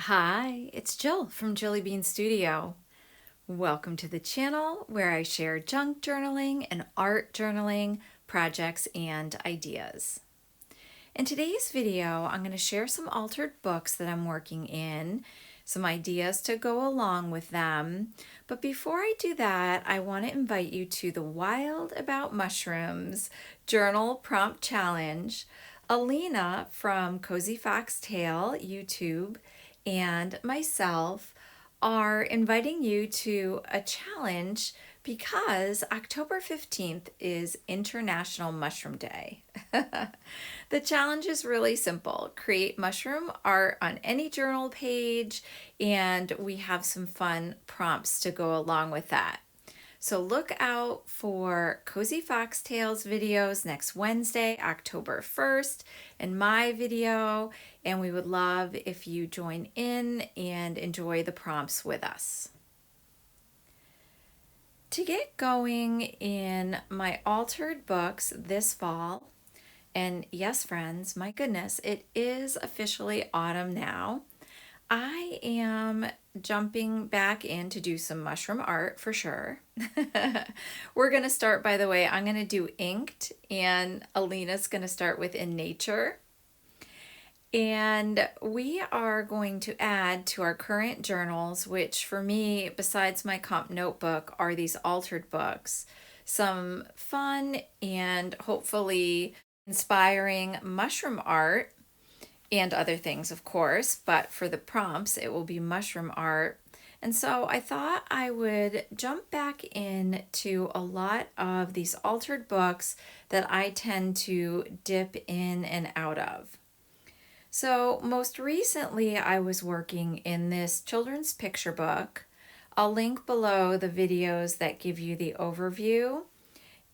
Hi, it's Jill from Jilly Bean Studio. Welcome to the channel where I share junk journaling and art journaling projects and ideas. In today's video, I'm going to share some altered books that I'm working in, some ideas to go along with them. But before I do that, I want to invite you to the Wild About Mushrooms Journal Prompt Challenge. Alina from Cozy Fox Tale YouTube and myself are inviting you to a challenge because October 15th is International Mushroom Day. The challenge is really simple. Create mushroom art on any journal page, and we have some fun prompts to go along with that. So look out for Cozy Foxtails videos next Wednesday, October 1st, and my video, and we would love if you join in and enjoy the prompts with us. To get going in my altered books this fall, and yes, friends, my goodness, it is officially autumn now. I am jumping back in to do some mushroom art for sure. We're going to start, by the way, I'm going to do inked, and Alina's going to start with in nature. And we are going to add to our current journals, which for me, besides my comp notebook, are these altered books, some fun and hopefully inspiring mushroom art and other things, of course, but for the prompts, it will be mushroom art. And so I thought I would jump back into a lot of these altered books that I tend to dip in and out of. So most recently, I was working in this children's picture book. I'll link below the videos that give you the overview.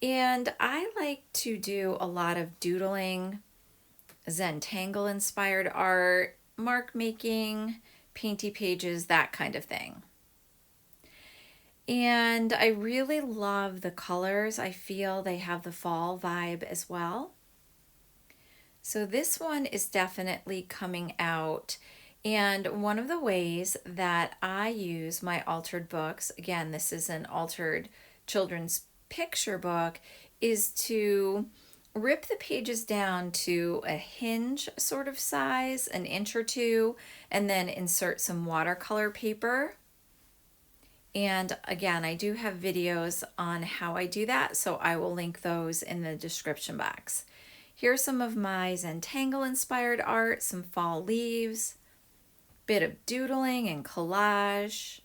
And I like to do a lot of doodling, Zentangle inspired art, mark making, painty pages, that kind of thing. And I really love the colors. I feel they have the fall vibe as well. So this one is definitely coming out. And one of the ways that I use my altered books, again, this is an altered children's picture book, is to rip the pages down to a hinge sort of size, an inch or two, and then insert some watercolor paper. And again, I do have videos on how I do that, so I will link those in the description box. Here's some of my Zentangle inspired art, some fall leaves, bit of doodling and collage.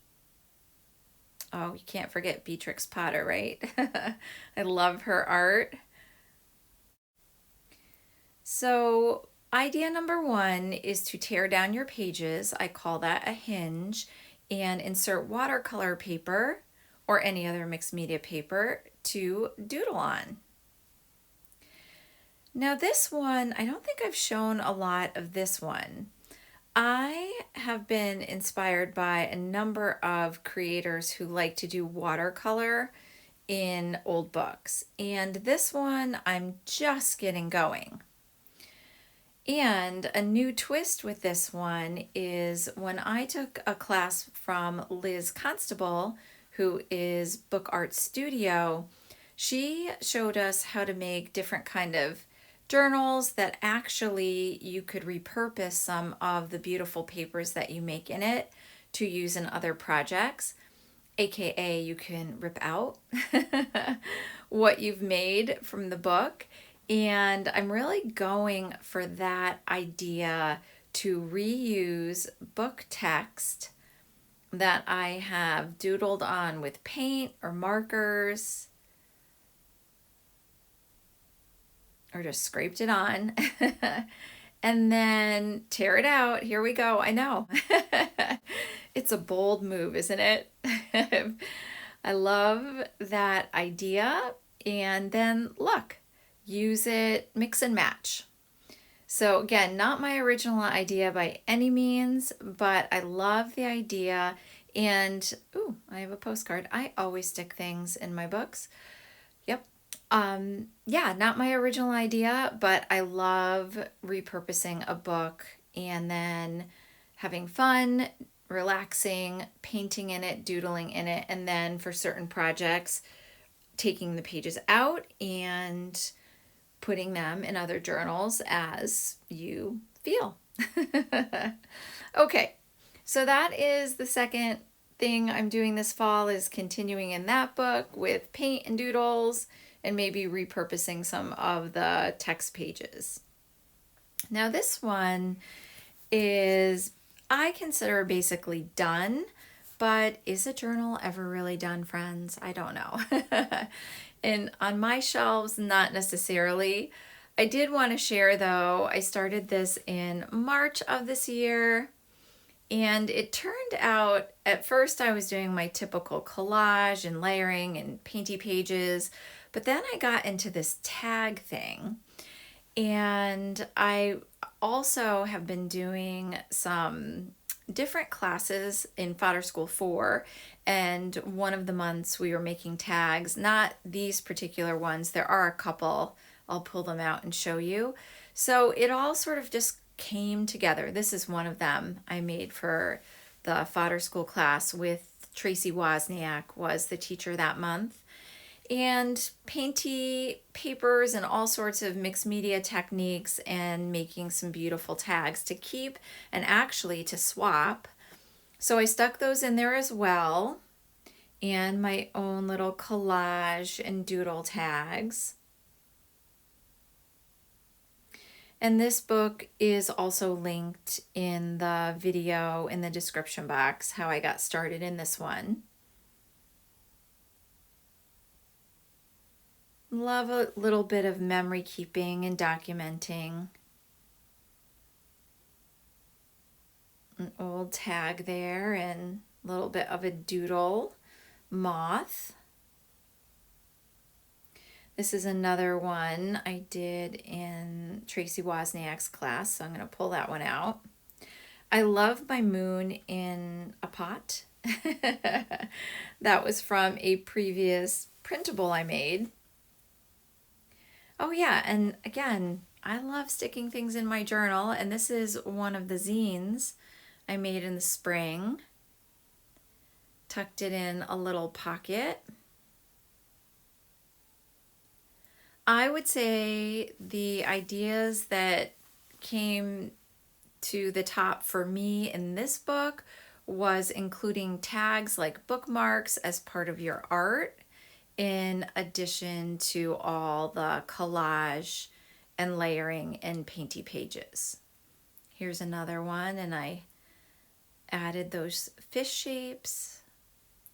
Oh, you can't forget Beatrix Potter, right? I love her art. So idea number one is to tear down your pages. I call that a hinge, and insert watercolor paper or any other mixed media paper to doodle on. Now this one, I don't think I've shown a lot of this one. I have been inspired by a number of creators who like to do watercolor in old books, and this one I'm just getting going. And a new twist with this one is when I took a class from Liz Constable, who is Book Art Studio, she showed us how to make different kind of journals that actually you could repurpose some of the beautiful papers that you make in it to use in other projects, aka you can rip out what you've made from the book. And I'm really going for that idea to reuse book text that I have doodled on with paint or markers, or just scraped it on, and then tear it out. Here we go. I know. It's a bold move, isn't it? I love that idea. And then look, use it, mix and match. So again, not my original idea by any means, but I love the idea. And ooh, I have a postcard. I always stick things in my books. Yep. Yeah, not my original idea, but I love repurposing a book and then having fun, relaxing, painting in it, doodling in it, and then for certain projects, taking the pages out and putting them in other journals as you feel. Okay, so that is the second thing I'm doing this fall, is continuing in that book with paint and doodles and maybe repurposing some of the text pages. Now this one is, I consider basically done, but is a journal ever really done, friends? I don't know. And on my shelves, not necessarily. I did want to share though, I started this in March of this year, and it turned out, at first I was doing my typical collage and layering and painty pages, but then I got into this tag thing. And I also have been doing some different classes in Fodder School 4, and one of the months we were making tags, not these particular ones, there are a couple, I'll pull them out and show you. So it all sort of just came together. This is one of them I made for the Fodder School class with Tracy Wozniak, was the teacher that month. And painty papers and all sorts of mixed media techniques, and making some beautiful tags to keep and actually to swap. So I stuck those in there as well, and my own little collage and doodle tags. And this book is also linked in the video in the description box, how I got started in this one. Love a little bit of memory keeping and documenting. An old tag there and a little bit of a doodle moth. This is another one I did in Tracy Wozniak's class, so I'm going to pull that one out. I love my moon in a pot. That was from a previous printable I made. Oh yeah, and again, I love sticking things in my journal, and this is one of the zines I made in the spring. Tucked it in a little pocket. I would say the ideas that came to the top for me in this book was including tags like bookmarks as part of your art, in addition to all the collage and layering and painty pages. Here's another one, and I added those fish shapes.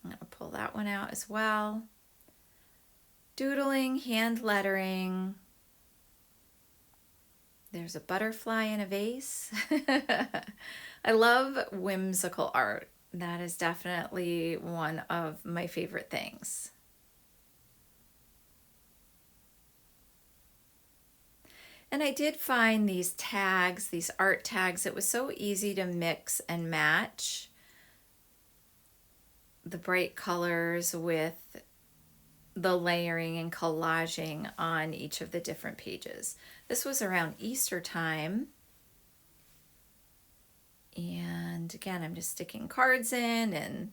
I'm going to pull that one out as well. Doodling, hand lettering. There's a butterfly in a vase. I love whimsical art. That is definitely one of my favorite things. And I did find these tags, these art tags, it was so easy to mix and match the bright colors with the layering and collaging on each of the different pages. This was around Easter time. And again, I'm just sticking cards in and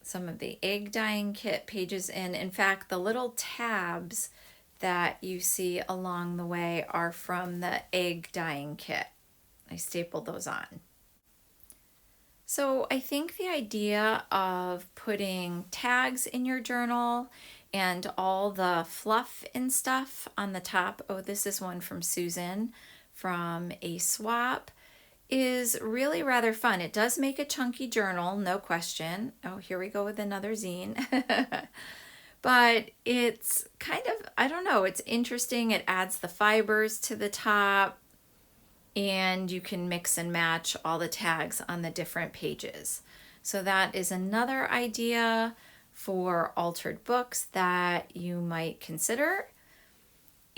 some of the egg dyeing kit pages in. In fact, the little tabs that you see along the way are from the egg dyeing kit. I stapled those on. So I think the idea of putting tags in your journal and all the fluff and stuff on the top, oh, this is one from Susan from a swap, is really rather fun. It does make a chunky journal, no question. Oh, here we go with another zine. But it's kind of, I don't know, it's interesting. It adds the fibers to the top, and you can mix and match all the tags on the different pages. So that is another idea for altered books that you might consider.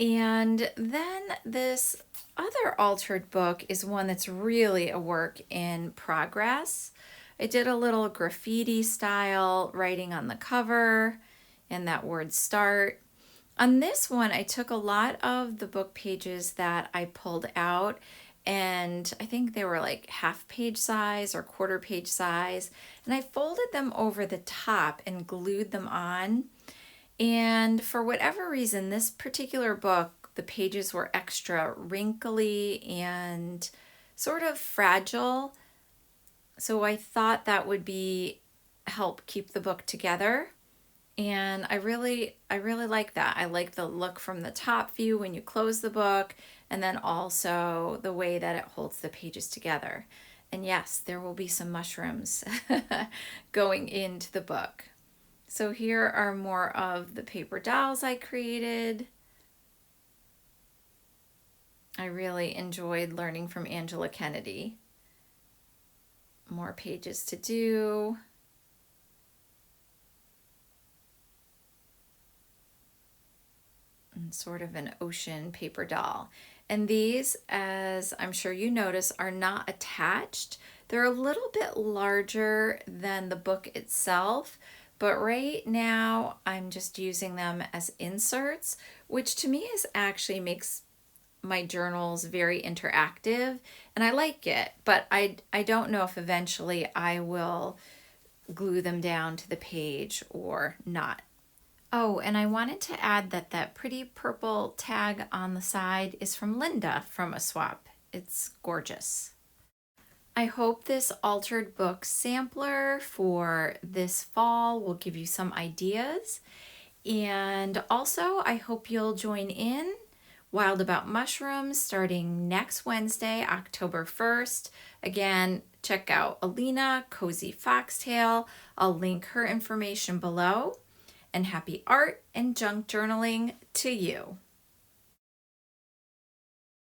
And then this other altered book is one that's really a work in progress. I did a little graffiti style writing on the cover and that word start. On this one, I took a lot of the book pages that I pulled out and I think they were like half page size or quarter page size. And I folded them over the top and glued them on. And for whatever reason, this particular book, the pages were extra wrinkly and sort of fragile. So I thought that would be help keep the book together. And I really like that. I like the look from the top view when you close the book, and then also the way that it holds the pages together. And yes, there will be some mushrooms going into the book. So here are more of the paper dolls I created. I really enjoyed learning from Angela Kennedy. More pages to do. And sort of an ocean paper doll. And these, as I'm sure you notice, are not attached. They're a little bit larger than the book itself, but right now I'm just using them as inserts, which to me is actually makes my journals very interactive, and I like it, but I don't know if eventually I will glue them down to the page or not. Oh, and I wanted to add that that pretty purple tag on the side is from Linda from A Swap. It's gorgeous. I hope this altered book sampler for this fall will give you some ideas. And also, I hope you'll join in Wild About Mushrooms starting next Wednesday, October 1st. Again, check out Alina, Cozy Foxtail. I'll link her information below. And happy art and junk journaling to you.